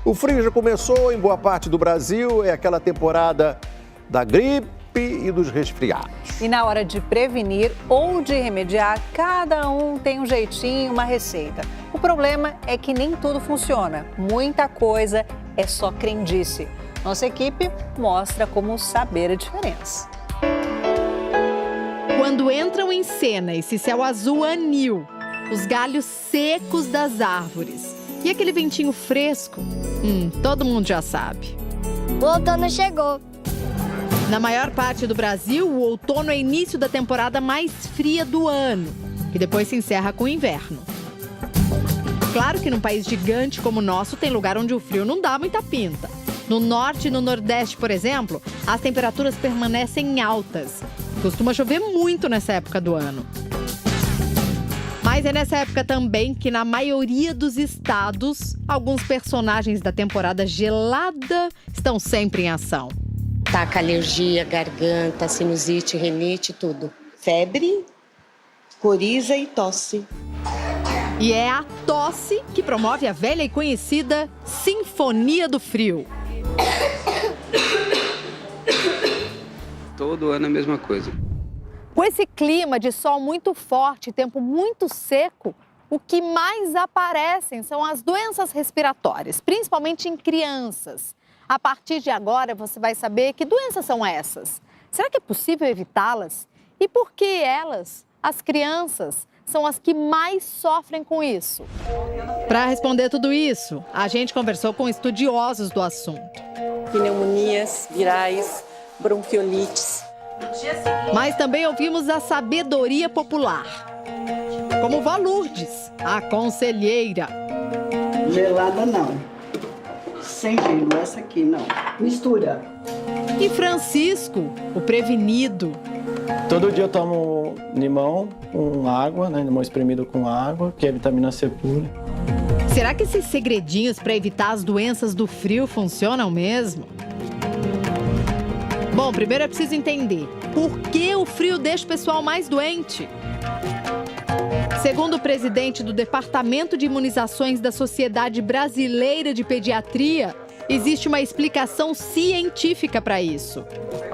O frio já começou em boa parte do Brasil, é aquela temporada da gripe e dos resfriados. E na hora de prevenir ou de remediar, cada um tem um jeitinho, uma receita. O problema é que nem tudo funciona. Muita coisa é só crendice. Nossa equipe mostra como saber a diferença. Quando entram em cena esse céu azul anil, os galhos secos das árvores e aquele ventinho fresco, todo mundo já sabe. O outono chegou. Na maior parte do Brasil, o outono é início da temporada mais fria do ano, que depois se encerra com o inverno. Claro que num país gigante como o nosso, tem lugar onde o frio não dá muita pinta. No norte e no nordeste, por exemplo, as temperaturas permanecem altas. Costuma chover muito nessa época do ano. Mas é nessa época também que, na maioria dos estados, alguns personagens da temporada gelada estão sempre em ação. Taca alergia, garganta, sinusite, rinite, tudo. Febre, coriza e tosse. E é a tosse que promove a velha e conhecida Sinfonia do Frio. Todo ano a mesma coisa. Com esse clima de sol muito forte e tempo muito seco, o que mais aparecem são as doenças respiratórias, principalmente em crianças. A partir de agora, você vai saber que doenças são essas. Será que é possível evitá-las? E por que elas, as crianças, são as que mais sofrem com isso? Para responder tudo isso, a gente conversou com estudiosos do assunto. Pneumonias virais, bronquiolites. Mas também ouvimos a sabedoria popular. Como Vó Lourdes, a conselheira. Gelada não. Sem gelo, essa aqui não. Mistura. E Francisco, o prevenido. Todo dia eu tomo limão com água, limão espremido com água, que é vitamina C pura. Será que esses segredinhos para evitar as doenças do frio funcionam mesmo? Bom, primeiro é preciso entender por que o frio deixa o pessoal mais doente. Segundo o presidente do Departamento de Imunizações da Sociedade Brasileira de Pediatria, existe uma explicação científica para isso.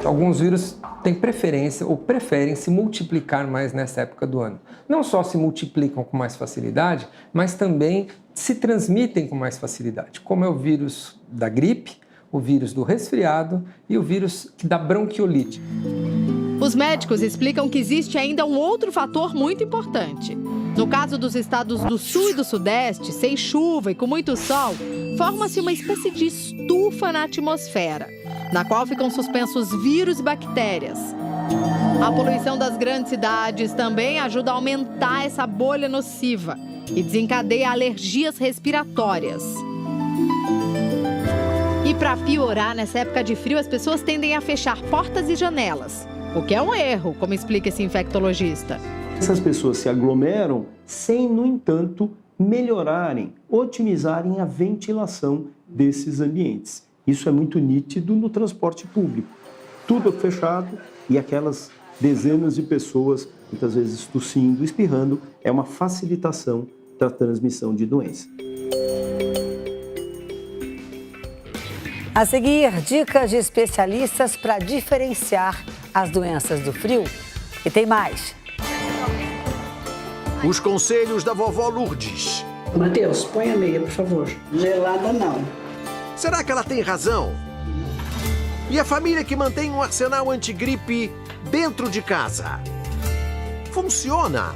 Alguns vírus têm preferência ou preferem se multiplicar mais nessa época do ano. Não só se multiplicam com mais facilidade, mas também se transmitem com mais facilidade, como é o vírus da gripe, o vírus do resfriado e o vírus da bronquiolite. Os médicos explicam que existe ainda um outro fator muito importante. No caso dos estados do sul e do sudeste, sem chuva e com muito sol, forma-se uma espécie de estufa na atmosfera, na qual ficam suspensos vírus e bactérias. A poluição das grandes cidades também ajuda a aumentar essa bolha nociva e desencadeia alergias respiratórias. E para piorar, nessa época de frio, as pessoas tendem a fechar portas e janelas, o que é um erro, como explica esse infectologista. Essas pessoas se aglomeram sem, no entanto, melhorarem, otimizarem a ventilação desses ambientes. Isso é muito nítido no transporte público. Tudo fechado e aquelas dezenas de pessoas, muitas vezes tossindo, espirrando, é uma facilitação da transmissão de doença. A seguir, dicas de especialistas para diferenciar as doenças do frio. E tem mais. Os conselhos da vovó Lourdes. Matheus, põe a meia, por favor. Gelada não. Será que ela tem razão? E a família que mantém um arsenal antigripe dentro de casa? Funciona?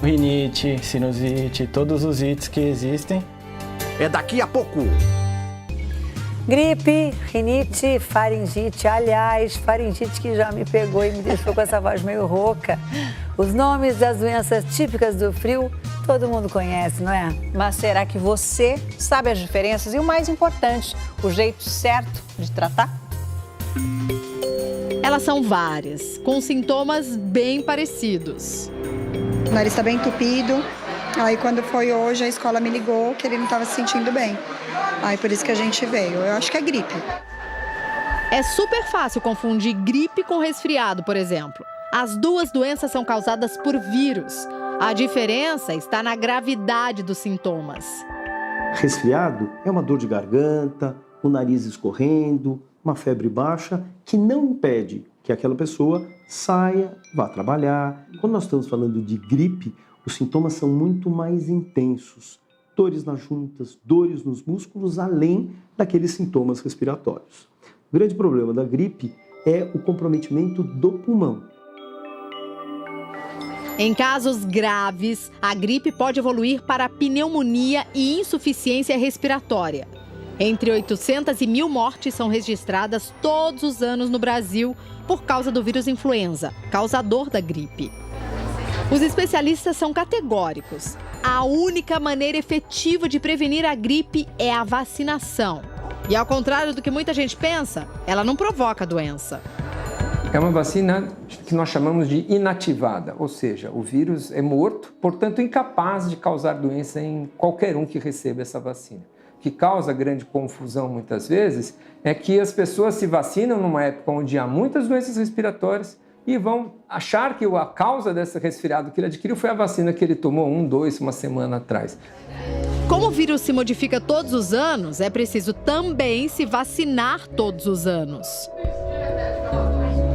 Rinite, sinusite, todos os ites que existem. É daqui a pouco. Gripe, rinite, faringite. Aliás, faringite que já me pegou e me deixou com essa voz meio rouca. Os nomes das doenças típicas do frio, todo mundo conhece, não é? Mas será que você sabe as diferenças e o mais importante, o jeito certo de tratar? Elas são várias, com sintomas bem parecidos. O nariz está bem entupido. Aí quando foi hoje, a escola me ligou que ele não estava se sentindo bem. Aí por isso que a gente veio. Eu acho que é gripe. É super fácil confundir gripe com resfriado, por exemplo. As duas doenças são causadas por vírus. A diferença está na gravidade dos sintomas. Resfriado é uma dor de garganta, o nariz escorrendo, uma febre baixa, que não impede que aquela pessoa saia, vá trabalhar. Quando nós estamos falando de gripe, os sintomas são muito mais intensos. Dores nas juntas, dores nos músculos, além daqueles sintomas respiratórios. O grande problema da gripe é o comprometimento do pulmão. Em casos graves, a gripe pode evoluir para pneumonia e insuficiência respiratória. Entre 800 e 1.000 mortes são registradas todos os anos no Brasil por causa do vírus influenza, causador da gripe. Os especialistas são categóricos. A única maneira efetiva de prevenir a gripe é a vacinação. E ao contrário do que muita gente pensa, ela não provoca a doença. É uma vacina que nós chamamos de inativada, ou seja, o vírus é morto, portanto incapaz de causar doença em qualquer um que receba essa vacina. O que causa grande confusão muitas vezes é que as pessoas se vacinam numa época onde há muitas doenças respiratórias e vão achar que a causa desse resfriado que ele adquiriu foi a vacina que ele tomou uma semana atrás. Como o vírus se modifica todos os anos, é preciso também se vacinar todos os anos.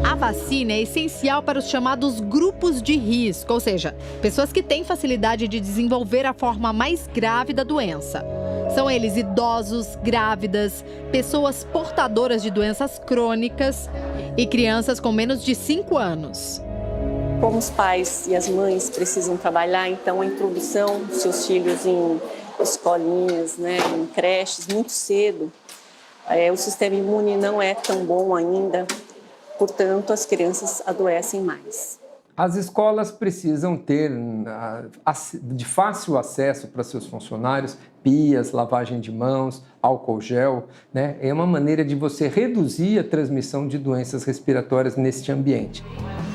A vacina é essencial para os chamados grupos de risco, ou seja, pessoas que têm facilidade de desenvolver a forma mais grave da doença. São eles idosos, grávidas, pessoas portadoras de doenças crônicas e crianças com menos de 5 anos. Como os pais e as mães precisam trabalhar, então a introdução dos seus filhos em escolinhas, em creches, muito cedo, o sistema imune não é tão bom ainda. Portanto, as crianças adoecem mais. As escolas precisam ter de fácil acesso para seus funcionários pias, lavagem de mãos, álcool gel, É uma maneira de você reduzir a transmissão de doenças respiratórias neste ambiente.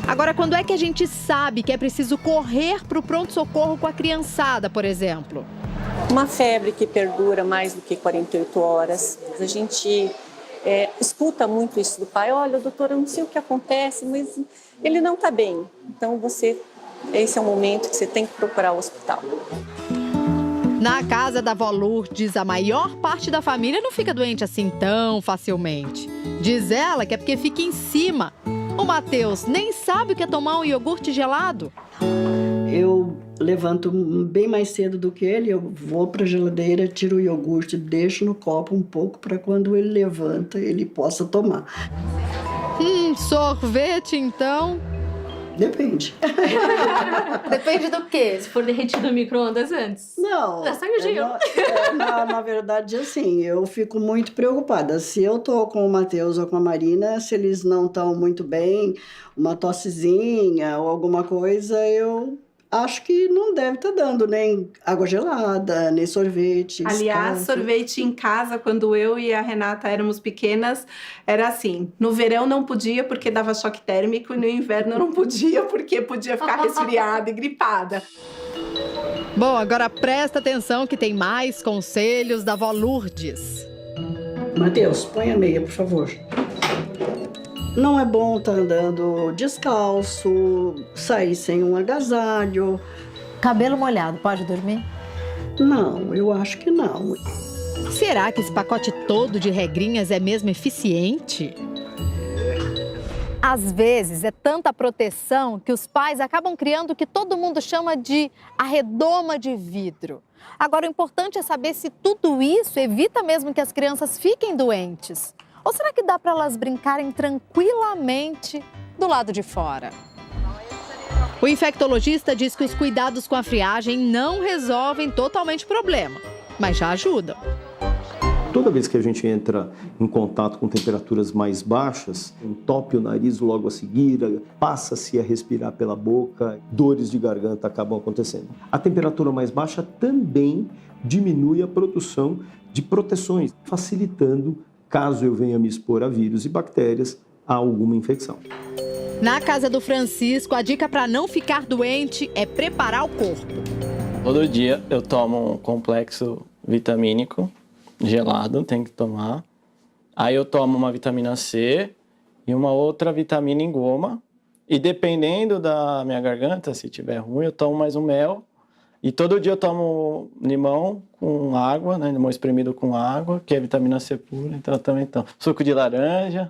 Agora, quando é que a gente sabe que é preciso correr para o pronto-socorro com a criançada, por exemplo? Uma febre que perdura mais do que 48 horas, a gente escuta muito isso do pai. Olha, doutora, eu não sei o que acontece, mas ele não está bem. Então, esse é o momento que você tem que procurar o hospital. Na casa da avó Lourdes, a maior parte da família não fica doente assim tão facilmente. Diz ela que é porque fica em cima. O Matheus nem sabe o que é tomar um iogurte gelado. Eu levanto bem mais cedo do que ele, eu vou para a geladeira, tiro o iogurte, deixo no copo um pouco para quando ele levanta, ele possa tomar. Sorvete então? Depende. Depende do quê? Se for derretido no micro-ondas antes? Não. Já sai o gelo. Na verdade, assim, eu fico muito preocupada. Se eu tô com o Matheus ou com a Marina, se eles não estão muito bem, uma tossezinha ou alguma coisa, eu acho que não deve estar dando nem água gelada, nem sorvete. Aliás, sorvete em casa, quando eu e a Renata éramos pequenas, era assim. No verão não podia porque dava choque térmico e no inverno não podia porque podia ficar resfriada e gripada. Bom, agora presta atenção que tem mais conselhos da avó Lourdes. Matheus, põe a meia, por favor. Não é bom estar andando descalço, sair sem um agasalho. Cabelo molhado, pode dormir? Não, eu acho que não. Será que esse pacote todo de regrinhas é mesmo eficiente? Às vezes é tanta proteção que os pais acabam criando o que todo mundo chama de a redoma de vidro. Agora, o importante é saber se tudo isso evita mesmo que as crianças fiquem doentes. Ou será que dá para elas brincarem tranquilamente do lado de fora? O infectologista diz que os cuidados com a friagem não resolvem totalmente o problema, mas já ajudam. Toda vez que a gente entra em contato com temperaturas mais baixas, entope o nariz logo a seguir, passa-se a respirar pela boca, dores de garganta acabam acontecendo. A temperatura mais baixa também diminui a produção de proteções, facilitando, caso eu venha me expor a vírus e bactérias, a alguma infecção. Na casa do Francisco, a dica para não ficar doente é preparar o corpo. Todo dia eu tomo um complexo vitamínico gelado, tem que tomar. Aí eu tomo uma vitamina C e uma outra vitamina em goma. E dependendo da minha garganta, se tiver ruim, eu tomo mais um mel E todo dia eu tomo limão com água, né? Limão espremido com água, que é vitamina C pura, então eu também tomo. Suco de laranja.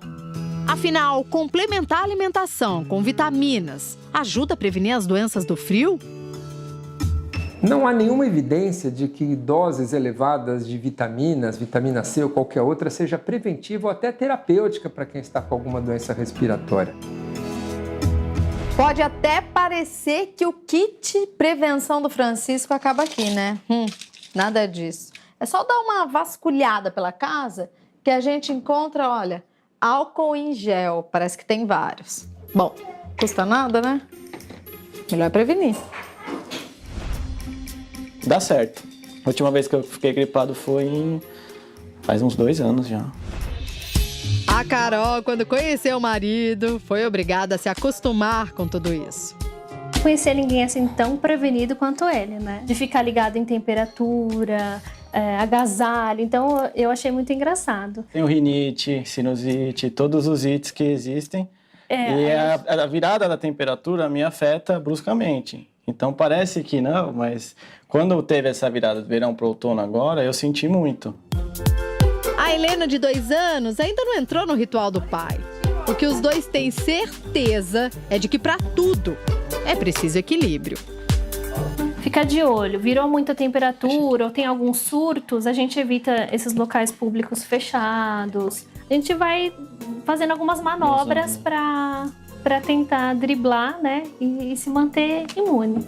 Afinal, complementar a alimentação com vitaminas ajuda a prevenir as doenças do frio? Não há nenhuma evidência de que doses elevadas de vitaminas, vitamina C ou qualquer outra, seja preventiva ou até terapêutica para quem está com alguma doença respiratória. Pode até parecer que o kit prevenção do Francisco acaba aqui, né? Nada disso. É só dar uma vasculhada pela casa que a gente encontra, olha, álcool em gel. Parece que tem vários. Bom, custa nada, né? Melhor prevenir. Dá certo. A última vez que eu fiquei gripado foi faz uns 2 anos já. A Carol, quando conheceu o marido, foi obrigada a se acostumar com tudo isso. Não conhecia ninguém assim tão prevenido quanto ele, né? De ficar ligado em temperatura, agasalho. Então, eu achei muito engraçado. Tem rinite, sinusite, todos os ites que existem. E a virada da temperatura me afeta bruscamente. Então, parece que não, mas quando teve essa virada do verão para o outono agora, eu senti muito. A Helena, de 2 anos, ainda não entrou no ritual do pai. O que os dois têm certeza é de que para tudo é preciso equilíbrio. Fica de olho, virou muita temperatura ou tem alguns surtos, a gente evita esses locais públicos fechados. A gente vai fazendo algumas manobras para tentar driblar, né, e se manter imune.